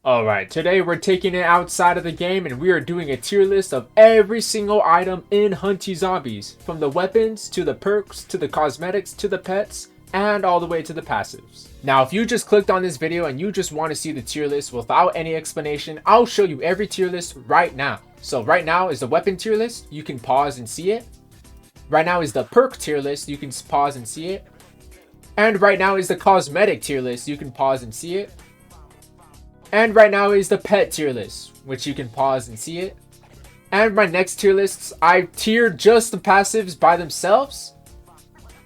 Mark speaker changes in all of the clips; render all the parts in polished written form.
Speaker 1: Alright, today we're taking it outside of the game and we are doing a tier list of every single item in Hunty Zombies. From the weapons, to the perks, to the cosmetics, to the pets, and all the way to the passives. Now if you just clicked on this video and you just want to see the tier list without any explanation, I'll show you every tier list right now. So right now is the weapon tier list, you can pause and see it. Right now is the perk tier list, you can pause and see it. And right now is the cosmetic tier list, you can pause and see it. And right now is the pet tier list, which you can pause and see it. And my next tier lists, I tiered just the passives by themselves.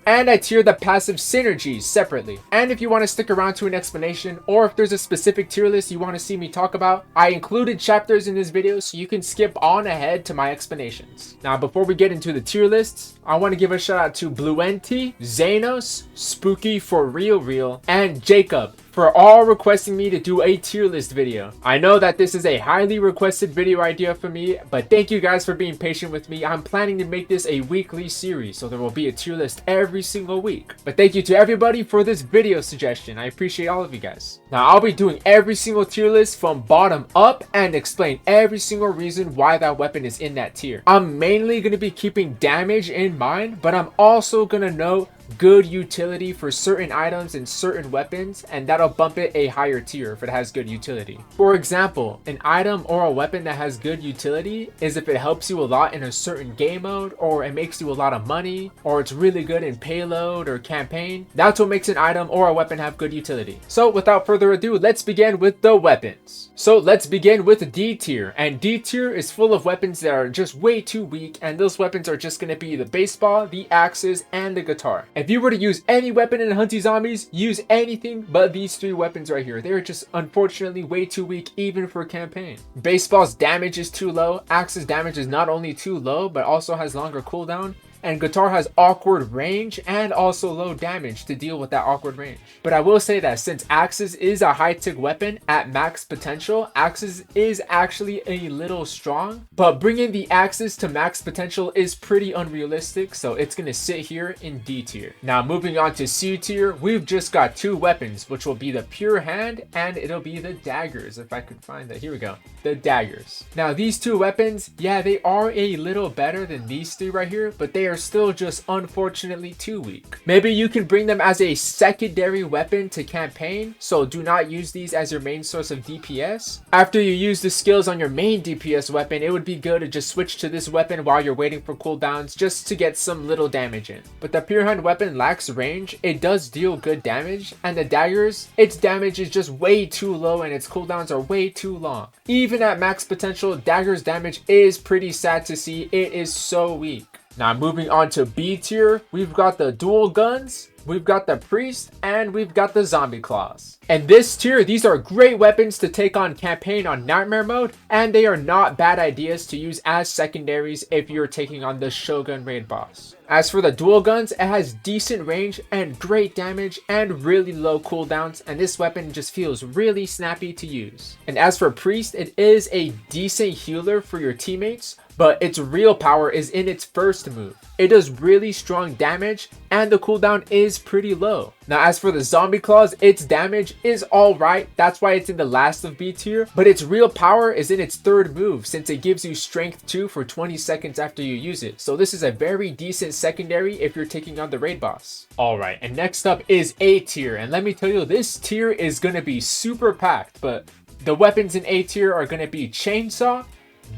Speaker 1: And I tiered the passive synergies separately. And if you want to stick around to an explanation, or if there's a specific tier list you want to see me talk about, I included chapters in this video so you can skip on ahead to my explanations. Now before we get into the tier lists, I want to give a shout out to Bluenti, Zanos, Spooky for Real, and Jacob for all requesting me to do a tier list video. I know that this is a highly requested video idea for me, but thank you guys for being patient with me. I'm planning to make this a weekly series, so there will be a tier list every single week. But thank you to everybody for this video suggestion. I appreciate all of you guys. Now I'll be doing every single tier list from bottom up and explain every single reason why that weapon is in that tier. I'm mainly going to be keeping damage in mind, but I'm also going to note good utility for certain items and certain weapons, and that'll bump it a higher tier if it has good utility. For example, an item or a weapon that has good utility is if it helps you a lot in a certain game mode, or it makes you a lot of money, or it's really good in payload or campaign. That's what makes an item or a weapon have good utility. So without further ado, let's begin with the weapons. So let's begin with D tier, and D tier is full of weapons that are just way too weak, and those weapons are just going to be the baseball, the axes, and the guitar. If you were to use any weapon in Hunty Zombies, use anything but these three weapons right here. They're just unfortunately way too weak even for campaign. Baseball's damage is too low, axe's damage is not only too low but also has longer cooldown, and guitar has awkward range and also low damage to deal with that awkward range. But I will say that since axes is a high tick weapon at max potential, axes is actually a little strong, but bringing the axes to max potential is pretty unrealistic, so it's gonna sit here in D tier. Now moving on to C tier, we've just got two weapons, which will be the pure hand and it'll be the daggers. If I could find that, here we go, the daggers. Now these two weapons, yeah, they are a little better than these three right here, but they are still just unfortunately too weak. Maybe you can bring them as a secondary weapon to campaign, so do not use these as your main source of DPS. After you use the skills on your main DPS weapon, it would be good to just switch to this weapon while you're waiting for cooldowns just to get some little damage in. But the pure hand weapon lacks range, it does deal good damage, and the daggers, its damage is just way too low and its cooldowns are way too long. Even at max potential, daggers damage is pretty sad to see, it is so weak. Now moving on to B tier, we've got the dual guns, we've got the priest, and we've got the zombie claws. And this tier, these are great weapons to take on campaign on nightmare mode, and they are not bad ideas to use as secondaries if you're taking on the Shogun raid boss. As for the dual guns, it has decent range and great damage and really low cooldowns, and this weapon just feels really snappy to use. And as for priest, it is a decent healer for your teammates, but its real power is in its first move. It does really strong damage and the cooldown is pretty low. Now as for the zombie claws, its damage is alright, that's why it's in the last of B tier, but its real power is in its third move since it gives you strength 2 for 20 seconds after you use it. So this is a very decent secondary if you're taking on the raid boss. Alright, and next up is A tier, and let me tell you, this tier is going to be super packed, but the weapons in A tier are going to be chainsaw,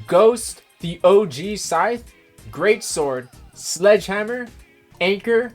Speaker 1: ghost, the OG scythe, great sword, sledgehammer, anchor,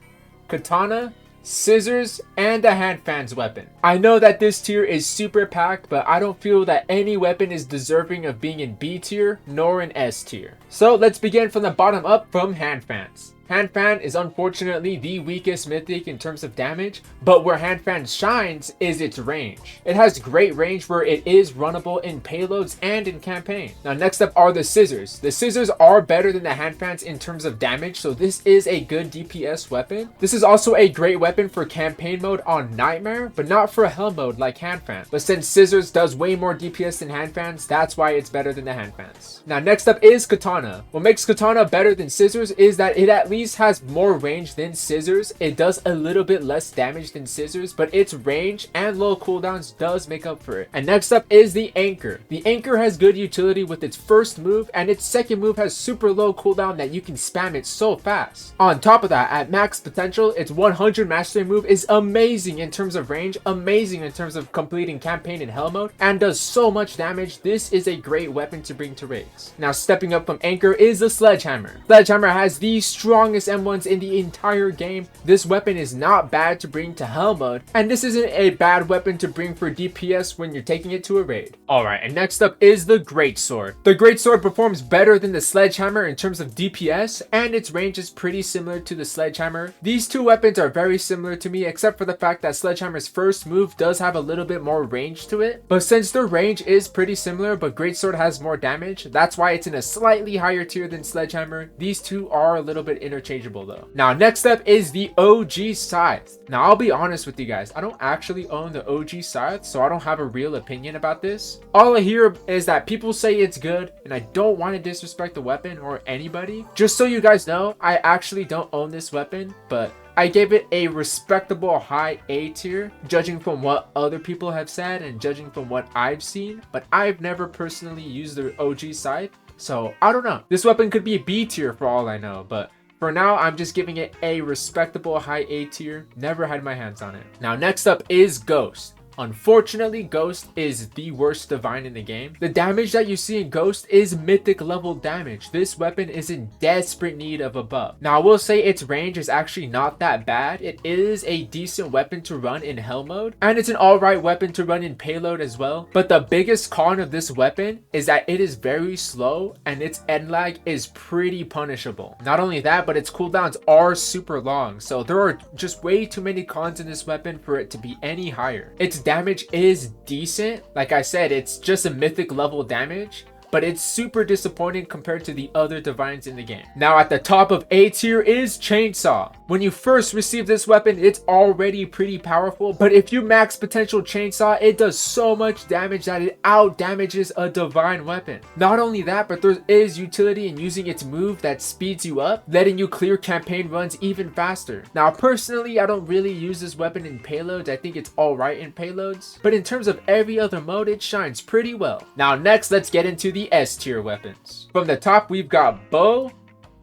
Speaker 1: katana, scissors, and the hand fans weapon. I know that this tier is super packed, but I don't feel that any weapon is deserving of being in B tier nor in S tier. So let's begin from the bottom up from hand fans. Hand Fan is unfortunately the weakest mythic in terms of damage, but where Hand Fan shines is its range. It has great range where it is runnable in payloads and in campaign. Now next up are the scissors. The scissors are better than the Hand Fans in terms of damage, so this is a good DPS weapon. This is also a great weapon for campaign mode on Nightmare, but not for hell mode like Hand Fan. But since scissors does way more DPS than Hand Fans, that's why it's better than the Hand Fans. Now next up is Katana. What makes Katana better than scissors is that it at least least has more range than scissors. It does a little bit less damage than scissors, but its range and low cooldowns does make up for it. And next up is the anchor. The anchor has good utility with its first move, and its second move has super low cooldown that you can spam it so fast. On top of that, at max potential, its 100 mastery move is amazing in terms of range, amazing in terms of completing campaign in hell mode, and does so much damage. This is a great weapon to bring to raids. Now stepping up from anchor is the sledgehammer. Sledgehammer has the strongest M1s in the entire game. This weapon is not bad to bring to hell mode, and this isn't a bad weapon to bring for DPS when you're taking it to a raid. Alright, and next up is the greatsword. The greatsword performs better than the sledgehammer in terms of DPS, and its range is pretty similar to the sledgehammer. These two weapons are very similar to me, except for the fact that sledgehammer's first move does have a little bit more range to it, but since their range is pretty similar but greatsword has more damage, that's why it's in a slightly higher tier than sledgehammer. These two are a little bit interchangeable though. Now next up is the OG scythe. Now I'll be honest with you guys, I don't actually own the OG scythe, so I don't have a real opinion about this. All I hear is that people say it's good, and I don't want to disrespect the weapon or anybody. Just so you guys know, I actually don't own this weapon, but I gave it a respectable high A tier, judging from what other people have said and judging from what I've seen, but I've never personally used the OG scythe, so I don't know. This weapon could be a B tier for all I know, but for now, I'm just giving it a respectable high A tier. Never had my hands on it. Now next up is Ghost. Unfortunately, Ghost is the worst divine in the game. The damage that you see in Ghost is mythic level damage. This weapon is in desperate need of a buff. Now, I will say its range is actually not that bad. It is a decent weapon to run in hell mode, and it's an alright weapon to run in payload as well. But the biggest con of this weapon is that it is very slow, and its end lag is pretty punishable. Not only that, but its cooldowns are super long, so there are just way too many cons in this weapon for it to be any higher. Its damage is decent. Like I said, it's just a mythic level damage, but it's super disappointing compared to the other divines in the game. Now at the top of A tier is Chainsaw. When you first receive this weapon, it's already pretty powerful, but if you max potential Chainsaw, it does so much damage that it out damages a divine weapon. Not only that, but there is utility in using its move that speeds you up, letting you clear campaign runs even faster. Now personally, I don't really use this weapon in payloads. I think it's alright in payloads, but in terms of every other mode, it shines pretty well. Now next, let's get into the S tier weapons. From the top, we've got bow,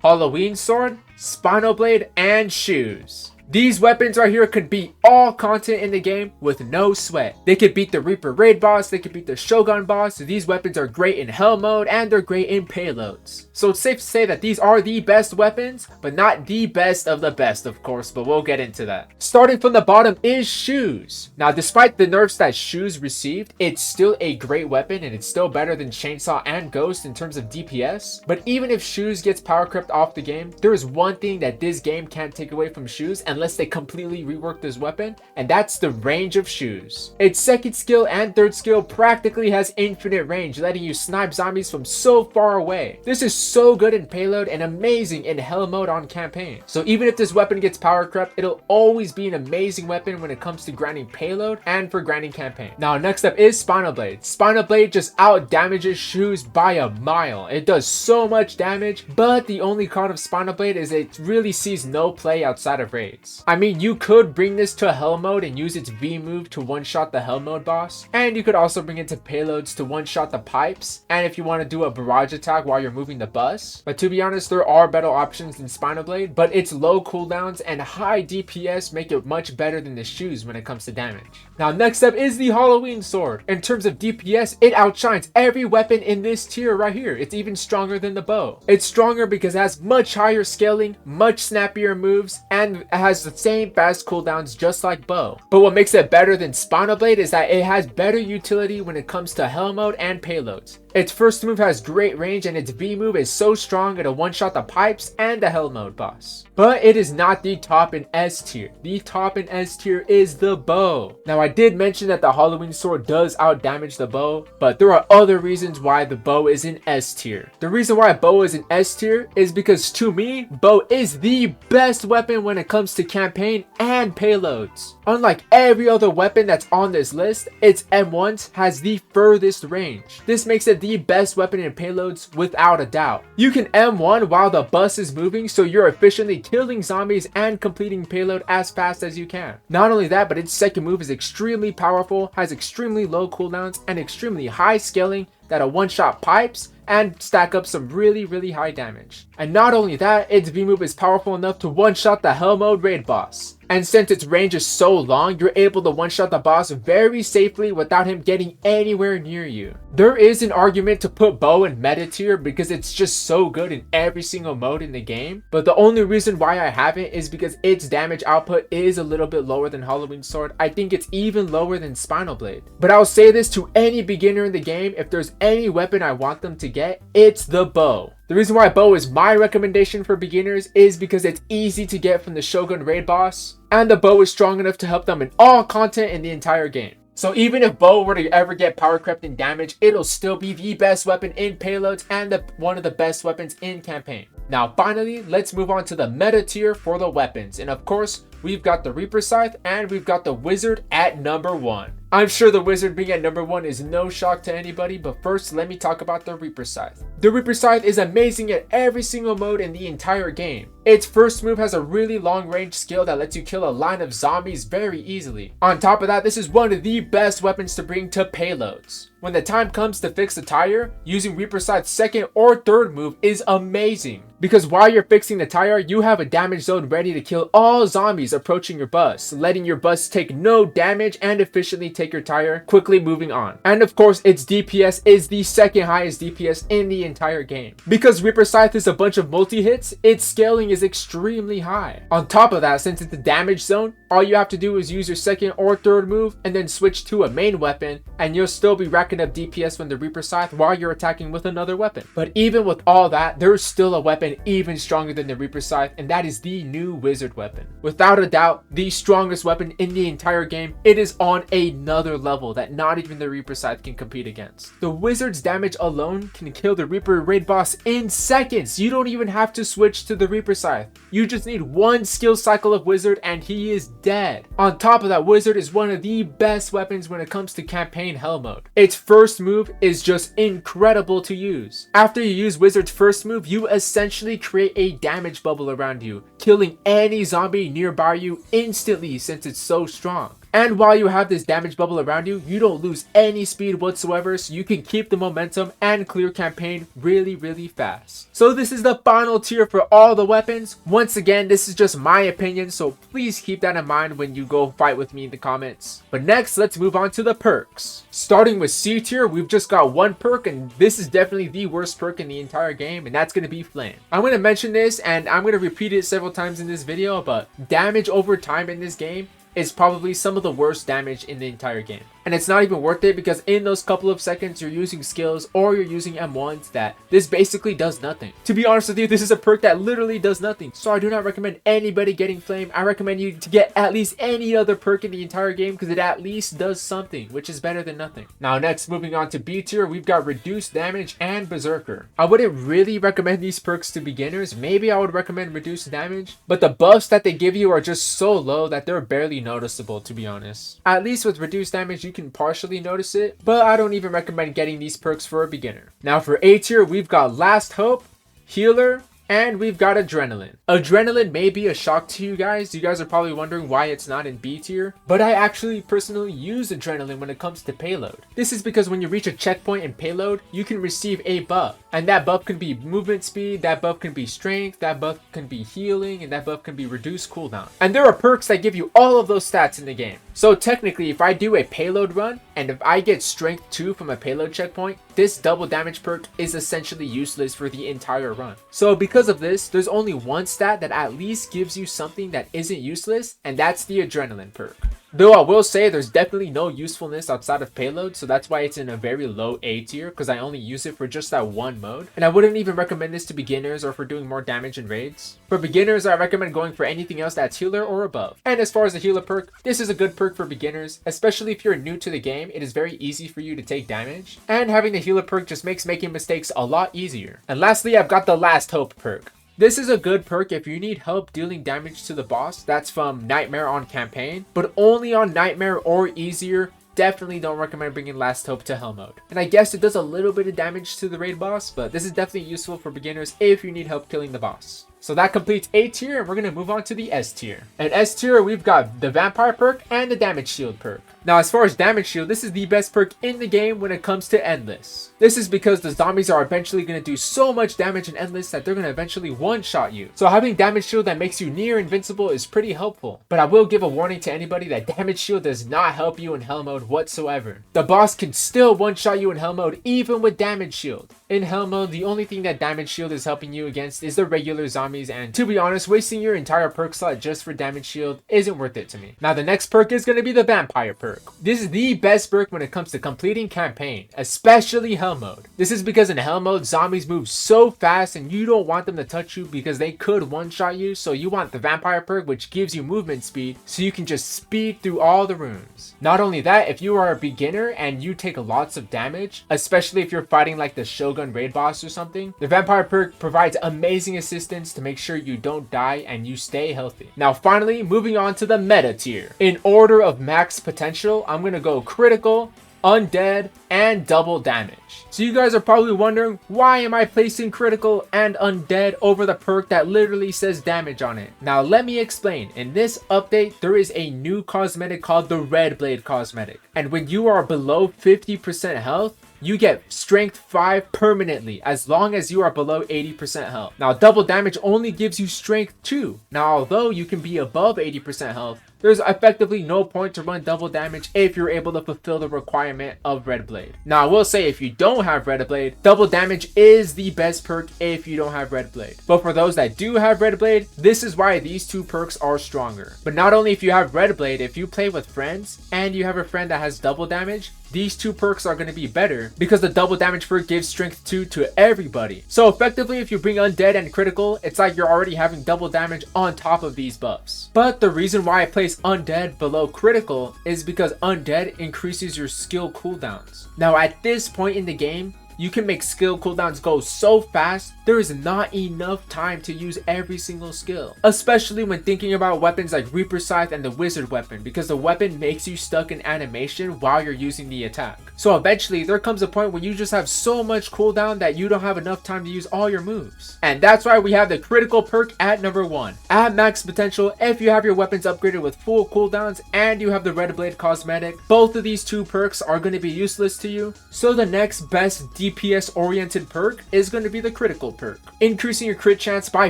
Speaker 1: Halloween sword, spinal blade, and shoes. These weapons right here could beat all content in the game with no sweat. They could beat the Reaper raid boss, they could beat the Shogun boss. These weapons are great in hell mode and they're great in payloads. So it's safe to say that these are the best weapons, but not the best of the best, of course, but we'll get into that. Starting from the bottom is shoes. Now, despite the nerfs that shoes received, it's still a great weapon and it's still better than Chainsaw and Ghost in terms of DPS. But even if shoes gets power crept off the game, there is one thing that this game can't take away from shoes unless they completely rework this weapon, and that's the range of shoes. Its second skill and third skill practically has infinite range, letting you snipe zombies from so far away. This is so good in payload and amazing in hell mode on campaign. So even if this weapon gets power crept, it'll always be an amazing weapon when it comes to grinding payload and for grinding campaign. Now next up is Spinal Blade. Spinal Blade just out damages shoes by a mile. It does so much damage, but the only con of Spinal Blade is it really sees no play outside of raids. I mean, you could bring this to hell mode and use its V move to one-shot the hell mode boss, and you could also bring it to payloads to one-shot the pipes, and if you want to do a barrage attack while you're moving the bus. But to be honest, there are better options than Spinal Blade, but its low cooldowns and high DPS make it much better than the shoes when it comes to damage. Now next up is the Halloween sword. In terms of DPS, it outshines every weapon in this tier right here. It's even stronger than the bow. It's stronger because it has much higher scaling, much snappier moves, and has the same fast cooldowns just like bow. But what makes it better than Spinal Blade is that it has better utility when it comes to hell mode and payloads. Its first move has great range and its V move is so strong it'll one-shot the pipes and the hell mode boss. But it is not the top in S tier. The top in S tier is the bow. Now I did mention that the Halloween sword does out damage the bow, but there are other reasons why the bow is in S tier. The reason why bow is in S tier is because to me, bow is the best weapon when it comes to campaign and payloads. Unlike every other weapon that's on this list, its M1s has the furthest range. This makes it the best weapon in payloads without a doubt. You can M1 while the bus is moving, so you're efficiently killing zombies and completing payload as fast as you can. Not only that, but its second move is extremely powerful, has extremely low cooldowns, and extremely high scaling that'll one-shot pipes and stack up some really high damage. And not only that, its V move is powerful enough to one-shot the Hell Mode raid boss. And since its range is so long, you're able to one-shot the boss very safely without him getting anywhere near you. There is an argument to put bow in meta tier because it's just so good in every single mode in the game, but the only reason why I haven't is because its damage output is a little bit lower than Halloween Sword. I think it's even lower than Spinal Blade. But I'll say this to any beginner in the game, if there's any weapon I want them to get, it's the bow. The reason why bow is my recommendation for beginners is because it's easy to get from the Shogun raid boss, and the bow is strong enough to help them in all content in the entire game. So even if bow were to ever get power crept in damage, it'll still be the best weapon in payloads and one of the best weapons in campaign. Now finally, let's move on to the meta tier for the weapons, and of course we've got the Reaper Scythe and we've got the Wizzard at number 1. I'm sure the Wizzard being at number 1 is no shock to anybody, but first let me talk about the Reaper Scythe. The Reaper Scythe is amazing at every single mode in the entire game. Its first move has a really long range skill that lets you kill a line of zombies very easily. On top of that, this is one of the best weapons to bring to payloads. When the time comes to fix the tire, using Reaper Scythe's second or third move is amazing. Because while you're fixing the tire, you have a damage zone ready to kill all zombies approaching your bus, letting your bus take no damage and efficiently take your tire, quickly moving on. And of course, its DPS is the second highest DPS in the entire game. Because Reaper Scythe is a bunch of multi-hits, its scaling is extremely high. On top of that, since it's a damage zone, all you have to do is use your second or third move and then switch to a main weapon, and you'll still be racking up DPS from the Reaper Scythe while you're attacking with another weapon. But even with all that, there's still a weapon even stronger than the Reaper Scythe, and that is the new Wizzard weapon. Without a doubt, the strongest weapon in the entire game. It is on another level that not even the Reaper Scythe can compete against. The Wizzard's damage alone can kill the Reaper raid boss in seconds. You don't even have to switch to the Reaper Scythe. You just need one skill cycle of Wizzard and he is dead. On top of that, Wizzard is one of the best weapons when it comes to campaign hell mode. Its first move is just incredible to use. After you use Wizzard's first move, you essentially create a damage bubble around you, killing any zombie nearby you instantly since it's so strong. And while you have this damage bubble around you, you don't lose any speed whatsoever, so you can keep the momentum and clear campaign really fast. So this is the final tier for all the weapons. Once again, this is just my opinion, so please keep that in mind when you go fight with me in the comments. But next, let's move on to the perks. Starting with C tier, we've just got one perk, and this is definitely the worst perk in the entire game, and that's going to be Flame. I'm going to mention this, and I'm going to repeat it several times in this video, but damage over time in this game is probably some of the worst damage in the entire game. And it's not even worth it because in those couple of seconds you're using skills or you're using M1s that this basically does nothing. To be honest with you, this is a perk that literally does nothing. So I do not recommend anybody getting Flame. I recommend you to get at least any other perk in the entire game because it at least does something, which is better than nothing. Now next, moving on to B tier, we've got Reduced Damage and Berserker. I wouldn't really recommend these perks to beginners. Maybe I would recommend Reduced Damage, but the buffs that they give you are just so low that they're barely noticeable, to be honest. At least with Reduced Damage you can partially notice it, but I don't even recommend getting these perks for a beginner. Now for A tier, we've got Last Hope, Healer, and we've got Adrenaline. Adrenaline may be a shock to you guys. You guys are probably wondering why it's not in B tier, but I actually personally use Adrenaline when it comes to payload. This is because when you reach a checkpoint in payload, you can receive a buff, and that buff can be movement speed, that buff can be strength, that buff can be healing, and that buff can be reduced cooldown. And there are perks that give you all of those stats in the game. So technically, if I do a payload run, and if I get strength 2 from a payload checkpoint, this double damage perk is essentially useless for the entire run. So because of this, there's only one stat that at least gives you something that isn't useless, and that's the Adrenaline perk. Though I will say there's definitely no usefulness outside of payload, so that's why it's in a very low A tier, because I only use it for just that one mode. And I wouldn't even recommend this to beginners or for doing more damage in raids. For beginners, I recommend going for anything else that's healer or above. And as far as the healer perk, this is a good perk for beginners, especially if you're new to the game. It is very easy for you to take damage, and having the healer perk just makes making mistakes a lot easier. And lastly, I've got the Last Hope perk. This is a good perk if you need help dealing damage to the boss that's from Nightmare on campaign, but only on Nightmare or easier. Definitely don't recommend bringing Last Hope to Hell mode. And I guess it does a little bit of damage to the raid boss, but this is definitely useful for beginners if you need help killing the boss. So that completes A tier, and we're going to move on to the S tier. And S tier, we've got the Vampire perk and the Damage Shield perk. Now, as far as Damage Shield, this is the best perk in the game when it comes to Endless. This is because the zombies are eventually going to do so much damage in Endless that they're going to eventually one-shot you. So having Damage Shield that makes you near invincible is pretty helpful. But I will give a warning to anybody that Damage Shield does not help you in Hell mode whatsoever. The boss can still one-shot you in Hell mode even with Damage Shield. In Hell mode, the only thing that Damage Shield is helping you against is the regular zombies, and to be honest, wasting your entire perk slot just for Damage Shield isn't worth it to me. Now the next perk is going to be the Vampire perk. This is the best perk when it comes to completing campaign, especially Hell mode. This is because in Hell mode, zombies move so fast and you don't want them to touch you because they could one-shot you, so you want the Vampire perk, which gives you movement speed so you can just speed through all the rooms. Not only that, if you are a beginner and you take lots of damage, especially if you're fighting like the Shogun raid boss or something, the Vampire perk provides amazing assistance to make sure you don't die and you stay healthy. Now finally, moving on to the meta tier. In order of max potential, I'm gonna go critical, undead, and double damage. So you guys are probably wondering, why am I placing critical and undead over the perk that literally says damage on it? Now let me explain. In this update, there is a new cosmetic called the Red Blade cosmetic. And when you are below 50% health, you get strength 5 permanently as long as you are below 80% health. Now double damage only gives you strength 2. Now although you can be above 80% health, there's effectively no point to run double damage if you're able to fulfill the requirement of Red Blade. Now I will say, if you don't have Red Blade, double damage is the best perk if you don't have Red Blade. But for those that do have Red Blade, this is why these two perks are stronger. But not only if you have Red Blade, if you play with friends and you have a friend that has double damage, these two perks are going to be better because the double damage perk gives strength 2 to everybody. So effectively, if you bring undead and critical, it's like you're already having double damage on top of these buffs. But the reason why I place undead below critical is because undead increases your skill cooldowns. Now at this point in the game, you can make skill cooldowns go so fast, there is not enough time to use every single skill. Especially when thinking about weapons like Reaper Scythe and the Wizzard weapon, because the weapon makes you stuck in animation while you're using the attack. So eventually there comes a point where you just have so much cooldown that you don't have enough time to use all your moves. And that's why we have the critical perk at number 1. At max potential, if you have your weapons upgraded with full cooldowns and you have the Red Blade cosmetic, both of these two perks are going to be useless to you. So the next best DPS oriented perk is going to be the critical perk. Increasing your crit chance by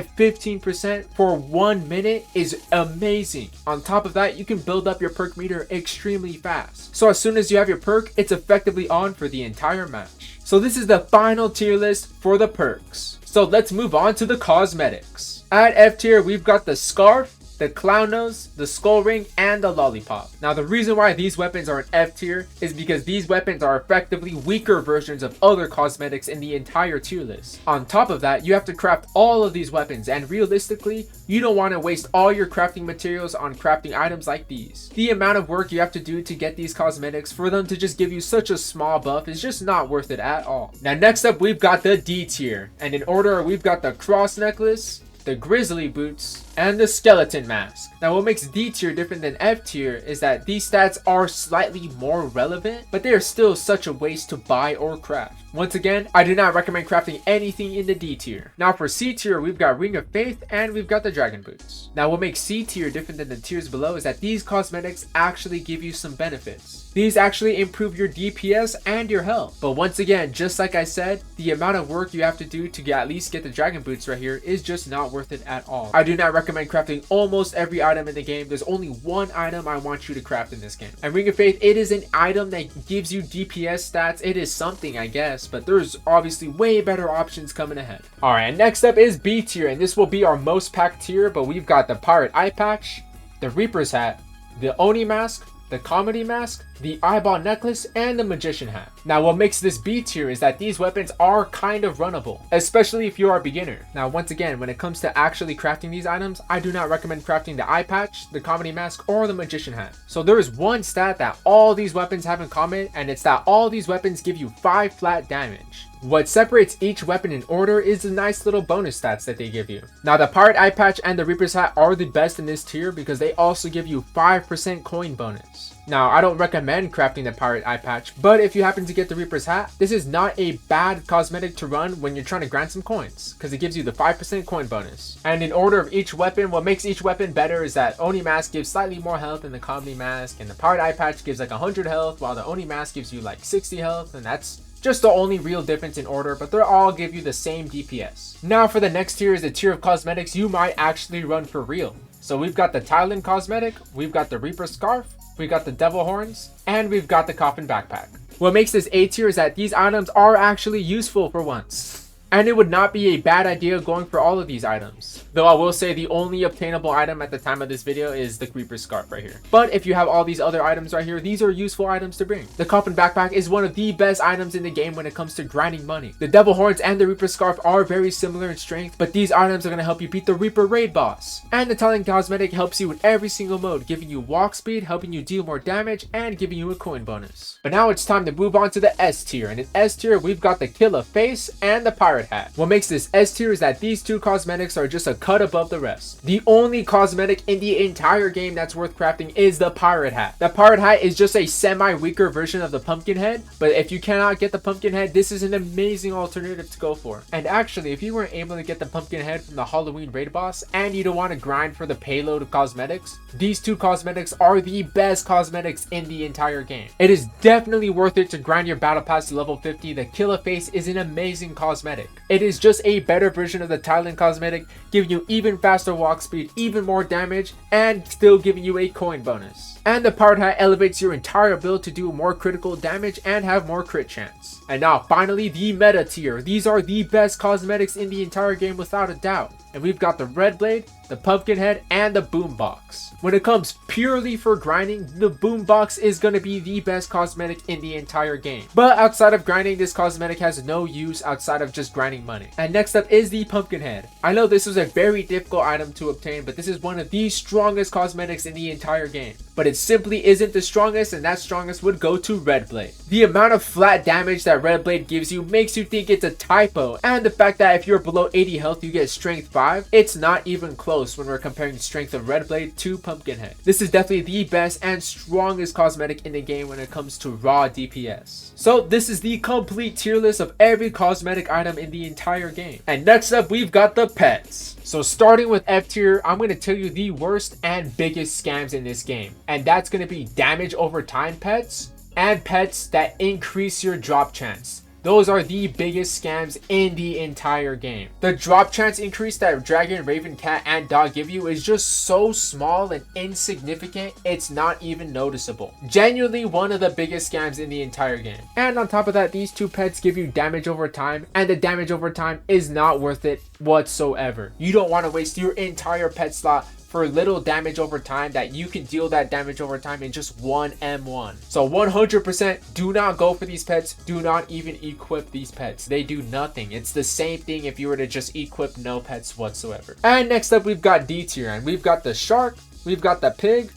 Speaker 1: 15% for 1 minute is amazing. On top of that, you can build up your perk meter extremely fast. So as soon as you have your perk, it's effectively on for the entire match. So this is the final tier list for the perks. So let's move on to the cosmetics. At F tier, we've got the scarf, the clown nose, the skull ring, and the lollipop. Now the reason why these weapons are in F tier is because these weapons are effectively weaker versions of other cosmetics in the entire tier list. On top of that, you have to craft all of these weapons, and realistically, you don't want to waste all your crafting materials on crafting items like these. The amount of work you have to do to get these cosmetics for them to just give you such a small buff is just not worth it at all. Now next up, we've got the D tier, and in order, we've got the cross necklace, the grizzly boots, and the skeleton mask. Now what makes D tier different than F tier is that these stats are slightly more relevant, but they are still such a waste to buy or craft. Once again, I do not recommend crafting anything in the D tier. Now for C tier, we've got Ring of Faith and we've got the Dragon Boots. Now what makes C tier different than the tiers below is that these cosmetics actually give you some benefits. These actually improve your DPS and your health. But once again, just like I said, the amount of work you have to do to at least get the Dragon Boots right here is just not worth it at all. I do not recommend crafting almost every item in the game. There's only one item I want you to craft in this game. And Ring of Faith, it is an item that gives you DPS stats. It is something, I guess, but there's obviously way better options coming ahead. Alright, next up is B tier, and this will be our most packed tier, but we've got the Pirate Eye Patch, the Reaper's Hat, the Oni Mask, the comedy mask, the eyeball necklace, and the magician hat. Now what makes this B tier is that these weapons are kind of runnable, especially if you are a beginner. Now once again, when it comes to actually crafting these items, I do not recommend crafting the eye patch, the comedy mask, or the magician hat. So there is one stat that all these weapons have in common, and it's that all these weapons give you 5 flat damage. What separates each weapon in order is the nice little bonus stats that they give you. Now the pirate eye patch and the reaper's hat are the best in this tier because they also give you 5% coin bonus. Now I don't recommend crafting the pirate eye patch, but if you happen to get the reaper's hat, this is not a bad cosmetic to run when you're trying to grind some coins, because it gives you the 5% coin bonus. And in order of each weapon, what makes each weapon better is that Oni mask gives slightly more health than the comedy mask, and the pirate eye patch gives like 100 health, while the Oni mask gives you like 60 health, and that's just the only real difference in order, but they all give you the same DPS. Now for the next tier is the tier of cosmetics you might actually run for real. So we've got the Thailand cosmetic, we've got the Reaper scarf, we got the devil horns, and we've got the coffin backpack. What makes this A tier is that these items are actually useful for once. And it would not be a bad idea going for all of these items. Though I will say the only obtainable item at the time of this video is the Reaper scarf right here. But if you have all these other items right here, these are useful items to bring. The coffin backpack is one of the best items in the game when it comes to grinding money. The devil horns and the Reaper scarf are very similar in strength, but these items are going to help you beat the Reaper raid boss. And the Thailand cosmetic helps you in every single mode, giving you walk speed, helping you deal more damage, and giving you a coin bonus. But now it's time to move on to the S tier. And in S tier, we've got the killer face and the pirate hat. What makes this S tier is that these two cosmetics are just a cut above the rest. The only cosmetic in the entire game that's worth crafting is the pirate hat. The pirate hat is just a semi-weaker version of the pumpkin head, but if you cannot get the pumpkin head, this is an amazing alternative to go for. And actually, if you weren't able to get the pumpkin head from the Halloween raid boss and you don't want to grind for the payload of cosmetics, these two cosmetics are the best cosmetics in the entire game. It is definitely worth it to grind your battle pass to level 50. The killer face is an amazing cosmetic. It is just a better version of the Thailand cosmetic, giving you even faster walk speed, even more damage, and still giving you a coin bonus. And the pirate hat elevates your entire build to do more critical damage and have more crit chance. And now finally the meta tier. These are the best cosmetics in the entire game without a doubt. And we've got the red blade, the pumpkin head, and the boombox. When it comes purely for grinding, the boombox is going to be the best cosmetic in the entire game. But outside of grinding, this cosmetic has no use outside of just grinding money. And next up is the pumpkin head. I know this was a very difficult item to obtain, but this is one of the strongest cosmetics in the entire game. But it simply isn't the strongest, and that strongest would go to red blade. The amount of flat damage that red blade gives you makes you think it's a typo, and the fact that if you're below 80 health you get strength 5, it's not even close when we're comparing the strength of red blade to pumpkin head. This is definitely the best and strongest cosmetic in the game when it comes to raw DPS. So this is the complete tier list of every cosmetic item in the entire game. And next up we've got the pets. So starting with F tier, I'm going to tell you the worst and biggest scams in this game. And that's going to be damage over time pets and pets that increase your drop chance. Those are the biggest scams in the entire game. The drop chance increase that dragon, raven, cat, and dog give you is just so small and insignificant, it's not even noticeable. Genuinely one of the biggest scams in the entire game. And on top of that, these two pets give you damage over time, and the damage over time is not worth it whatsoever. You don't want to waste your entire pet slot for little damage over time that you can deal that damage over time in just one M1. So 100% do not go for these pets. Do not even equip these pets. They do nothing. It's the same thing if you were to just equip no pets whatsoever. And next up we've got D tier, and we've got the shark, we've got the pig,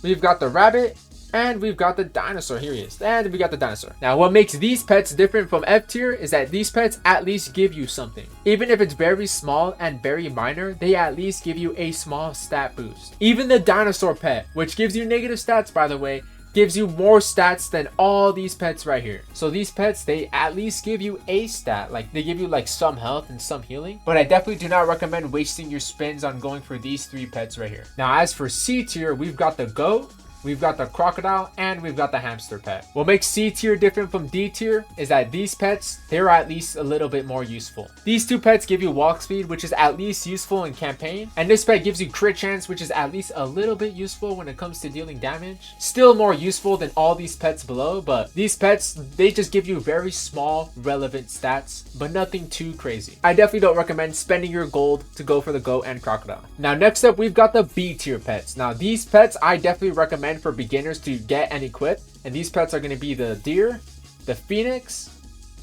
Speaker 1: we've got the rabbit, and we've got the dinosaur. Here he is. And we got the dinosaur. Now what makes these pets different from F tier is that these pets at least give you something. Even if it's very small and very minor, they at least give you a small stat boost. Even the dinosaur pet, which gives you negative stats by the way, gives you more stats than all these pets right here. So these pets, they at least give you a stat. Like they give you like some health and some healing. But I definitely do not recommend wasting your spins on going for these three pets right here. Now as for C tier, we've got the goat, we've got the crocodile, and we've got the hamster pet. What makes C tier different from D tier is that these pets, they're at least a little bit more useful. These two pets give you walk speed, which is at least useful in campaign, and this pet gives you crit chance, which is at least a little bit useful when it comes to dealing damage. Still more useful than all these pets below, but these pets, they just give you very small relevant stats, but nothing too crazy. I definitely don't recommend spending your gold to go for the goat and crocodile. Now next up we've got the B tier pets. Now these pets I definitely recommend recommend for beginners to get and equip. And these pets are going to be the deer, the phoenix,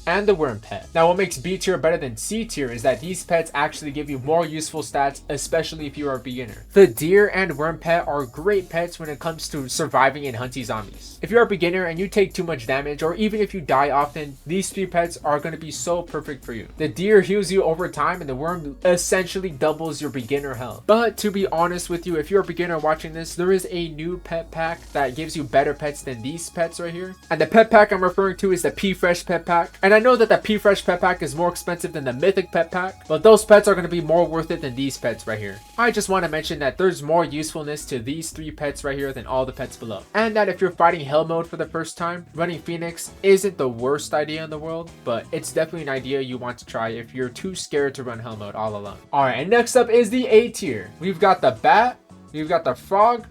Speaker 1: and the worm pet. Now what makes B tier better than C tier is that these pets actually give you more useful stats, especially if you are a beginner. The deer and worm pet are great pets when it comes to surviving in Hunty zombies. If you're a beginner and you take too much damage, or even if you die often, these three pets are going to be so perfect for you. The deer heals you over time, and the worm essentially doubles your beginner health. But to be honest with you, if you're a beginner watching this, there is a new pet pack that gives you better pets than these pets right here. And the pet pack I'm referring to is the P Fresh pet pack. And I know that the P Fresh pet pack is more expensive than the mythic pet pack, but those pets are going to be more worth it than these pets right here. I just want to mention that there's more usefulness to these three pets right here than all the pets below. And that if you're fighting hell mode for the first time, running Phoenix isn't the worst idea in the world, but it's definitely an idea you want to try if you're too scared to run hell mode all alone. Alright, and next up is the A tier. We've got the bat, we've got the frog,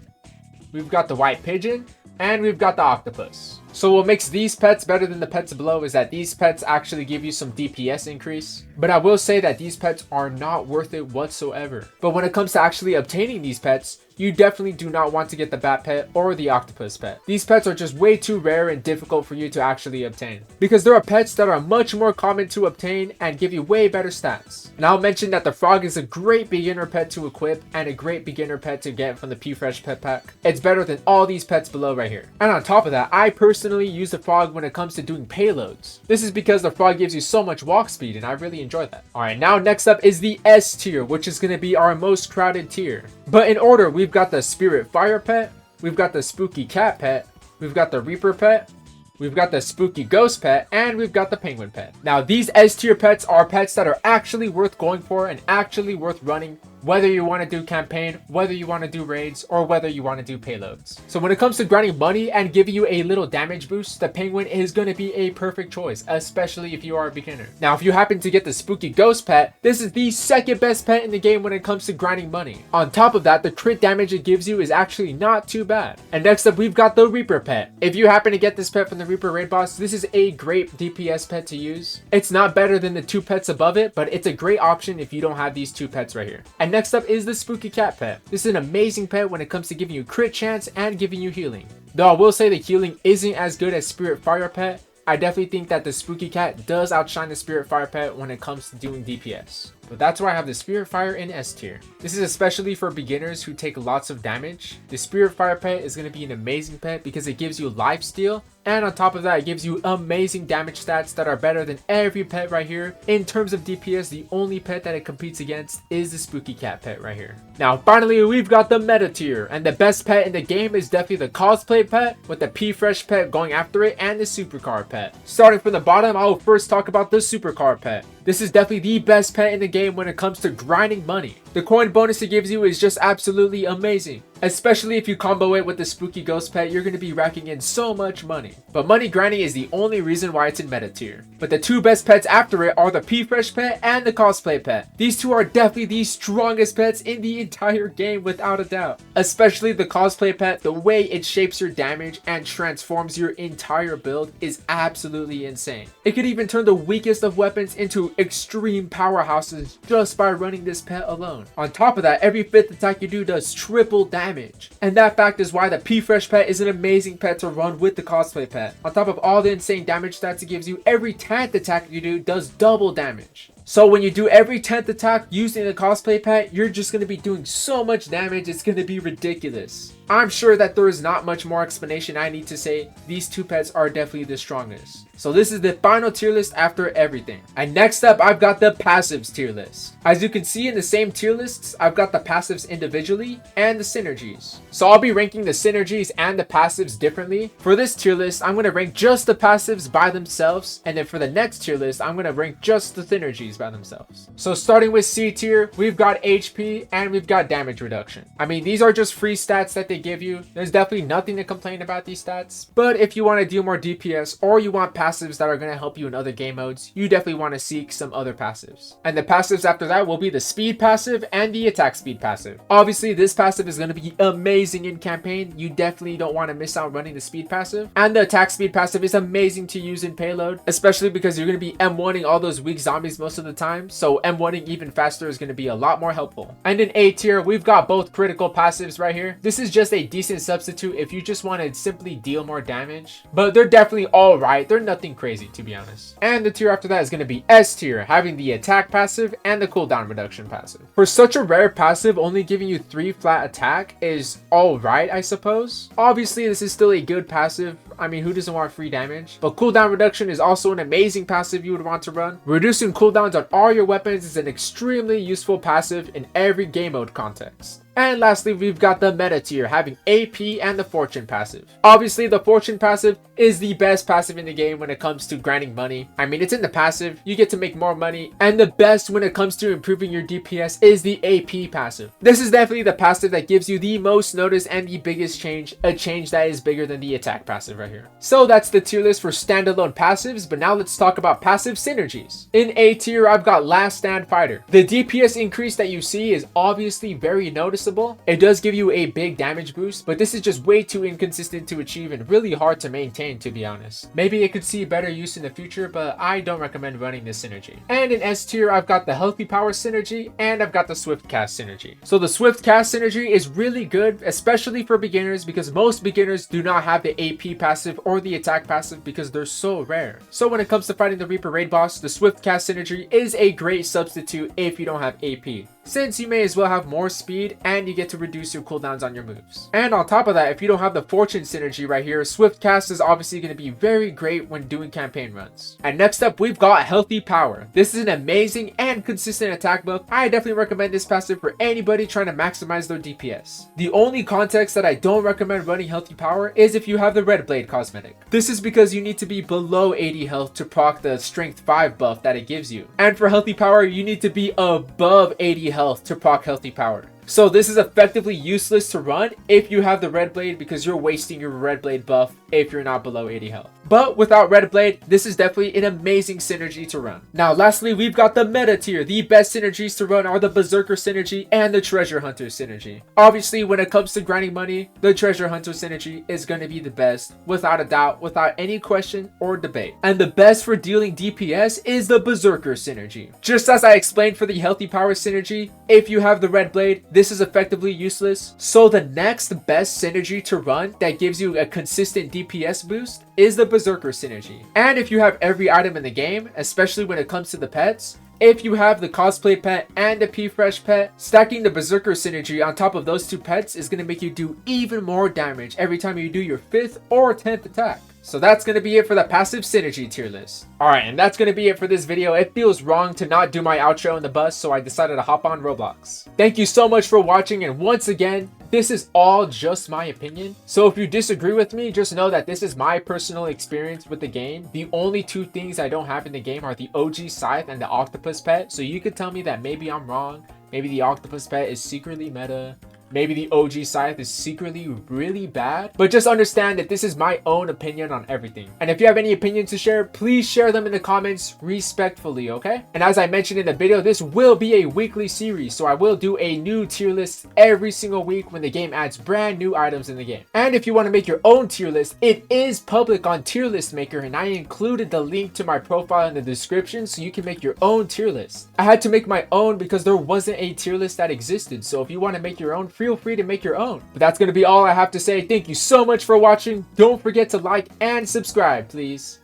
Speaker 1: we've got the white pigeon, and we've got the octopus. So what makes these pets better than the pets below is that these pets actually give you some DPS increase. But I will say that these pets are not worth it whatsoever. But when it comes to actually obtaining these pets, you definitely do not want to get the bat pet or the octopus pet. These pets are just way too rare and difficult for you to actually obtain, because there are pets that are much more common to obtain and give you way better stats. And I'll mention that the frog is a great beginner pet to equip and a great beginner pet to get from the P Fresh pet pack. It's better than all these pets below right here. And on top of that, I personally use the frog when it comes to doing payloads. This is because the frog gives you so much walk speed, and I really enjoy that. Alright, now next up is the S tier, which is going to be our most crowded tier. But in order, we've got the Spirit Fire pet, we've got the Spooky Cat pet, we've got the Reaper pet, we've got the Spooky Ghost pet, and we've got the Penguin pet. Now these S tier pets are pets that are actually worth going for and actually worth running, whether you want to do campaign, whether you want to do raids, or whether you want to do payloads. So when it comes to grinding money and giving you a little damage boost, the Penguin is going to be a perfect choice, especially if you are a beginner. Now if you happen to get the Spooky Ghost pet, this is the second best pet in the game when it comes to grinding money. On top of that, the crit damage it gives you is actually not too bad. And next up, we've got the Reaper pet. If you happen to get this pet from the Reaper raid boss, this is a great DPS pet to use. It's not better than the two pets above it, but it's a great option if you don't have these two pets right here. And next up is the Spooky Cat pet. This is an amazing pet when it comes to giving you crit chance and giving you healing. Though I will say the healing isn't as good as Spirit Fire pet, I definitely think that the Spooky Cat does outshine the Spirit Fire pet when it comes to doing DPS. But that's why I have the Spirit Fire in S tier. This is especially for beginners who take lots of damage. The Spirit Fire pet is going to be an amazing pet because it gives you lifesteal, and on top of that, it gives you amazing damage stats that are better than every pet right here. In terms of DPS, the only pet that it competes against is the Spooky Cat pet right here. Now finally, we've got the meta tier, and the best pet in the game is definitely the cosplay pet, with the P Fresh pet going after it, and the supercar pet. Starting from the bottom, I will first talk about the supercar pet. This is definitely the best pet in the game when it comes to grinding money. The coin bonus it gives you is just absolutely amazing. Especially if you combo it with the Spooky Ghost pet, you're going to be racking in so much money. But money grinding is the only reason why it's in meta tier. But the two best pets after it are the P Fresh pet and the cosplay pet. These two are definitely the strongest pets in the entire game without a doubt. Especially the cosplay pet, the way it shapes your damage and transforms your entire build is absolutely insane. It could even turn the weakest of weapons into extreme powerhouses just by running this pet alone. On top of that, every 5th attack you do does triple damage. And that fact is why the P Fresh pet is an amazing pet to run with the cosplay pet. On top of all the insane damage stats it gives you, every 10th attack you do does double damage. So when you do every 10th attack using the cosplay pet, you're just going to be doing so much damage, it's going to be ridiculous. I'm sure that there is not much more explanation I need to say. These two pets are definitely the strongest. So this is the final tier list after everything. And next up, I've got the passives tier list. As you can see in the same tier lists, I've got the passives individually and the synergies. So I'll be ranking the synergies and the passives differently. For this tier list, I'm going to rank just the passives by themselves. And then for the next tier list, I'm going to rank just the synergies by themselves. So starting with C tier, we've got HP and we've got damage reduction. I mean, these are just free stats that they give you. There's definitely nothing to complain about these stats. But if you want to do more DPS or you want passive passives that are going to help you in other game modes, you definitely want to seek some other passives. And the passives after that will be the speed passive and the attack speed passive. Obviously, this passive is going to be amazing in campaign. You definitely don't want to miss out running the speed passive. And the attack speed passive is amazing to use in payload, especially because you're going to be M1ing all those weak zombies most of the time. So M1ing even faster is going to be a lot more helpful. And in A tier, we've got both critical passives right here. This is just a decent substitute if you just want to simply deal more damage, but they're definitely all right. They're nothing crazy, to be honest. And the tier after that is going to be S tier, having the attack passive and the cooldown reduction passive. For such a rare passive, only giving you 3 flat attack is all right, I suppose. Obviously, this is still a good passive. I mean, who doesn't want free damage? But cooldown reduction is also an amazing passive you would want to run. Reducing cooldowns on all your weapons is an extremely useful passive in every game mode context. And lastly, we've got the meta tier, having AP and the fortune passive. Obviously, the fortune passive is the best passive in the game when it comes to grinding money. I mean, it's in the passive, you get to make more money, and the best when it comes to improving your DPS is the AP passive. This is definitely the passive that gives you the most notice and the biggest change, a change that is bigger than the attack passive right here. So that's the tier list for standalone passives, but now let's talk about passive synergies. In A tier, I've got Last Stand Fighter. The DPS increase that you see is obviously very noticeable. It does give you a big damage boost, but this is just way too inconsistent to achieve and really hard to maintain, to be honest. Maybe it could see better use in the future, but I don't recommend running this synergy. And in S tier, I've got the Healthy Power synergy and I've got the Swift Cast synergy. So the Swift Cast synergy is really good, especially for beginners, because most beginners do not have the AP passive or the attack passive because they're so rare. So when it comes to fighting the Reaper raid boss, the Swift Cast synergy is a great substitute if you don't have AP, since you may as well have more speed and you get to reduce your cooldowns on your moves. And on top of that, if you don't have the Fortune synergy right here, Swift Cast is obviously going to be very great when doing campaign runs. And next up, we've got Healthy Power. This is an amazing and consistent attack buff. I definitely recommend this passive for anybody trying to maximize their DPS. The only context that I don't recommend running Healthy Power is if you have the Red Blade cosmetic. This is because you need to be below 80 health to proc the Strength 5 buff that it gives you. And for Healthy Power, you need to be above 80 health to proc Healthy Power. So this is effectively useless to run if you have the Red Blade, because you're wasting your Red Blade buff if you're not below 80 health. But without Red Blade, this is definitely an amazing synergy to run. Now lastly, we've got the meta tier. The best synergies to run are the Berserker synergy and the Treasure Hunter synergy. Obviously, when it comes to grinding money, the Treasure Hunter synergy is going to be the best, without a doubt, without any question or debate. And the best for dealing DPS is the Berserker synergy. Just as I explained for the Healthy Power synergy, if you have the Red Blade, this is effectively useless. So the next best synergy to run that gives you a consistent DPS boost is the Berserker synergy. And if you have every item in the game, especially when it comes to the pets, if you have the cosplay pet and the P-Fresh pet, stacking the Berserker synergy on top of those two pets is going to make you do even more damage every time you do your 5th or 10th attack. So that's going to be it for the passive synergy tier list. Alright, and that's going to be it for this video. It feels wrong to not do my outro in the bus, so I decided to hop on Roblox. Thank you so much for watching, and once again, this is all just my opinion. So if you disagree with me, just know that this is my personal experience with the game. The only 2 things I don't have in the game are the OG Scythe and the Octopus pet. So you could tell me that maybe I'm wrong. Maybe the Octopus pet is secretly meta. Maybe the OG Scythe is secretly really bad, but just understand that this is my own opinion on everything. And if you have any opinions to share, please share them in the comments respectfully, okay? And as I mentioned in the video, this will be a weekly series, so I will do a new tier list every single week when the game adds brand new items in the game. And if you want to make your own tier list, it is public on TierListMaker, and I included the link to my profile in the description so you can make your own tier list. I had to make my own because there wasn't a tier list that existed, so if you want to make your own, feel free to make your own. But that's going to be all I have to say. Thank you so much for watching. Don't forget to like and subscribe, please.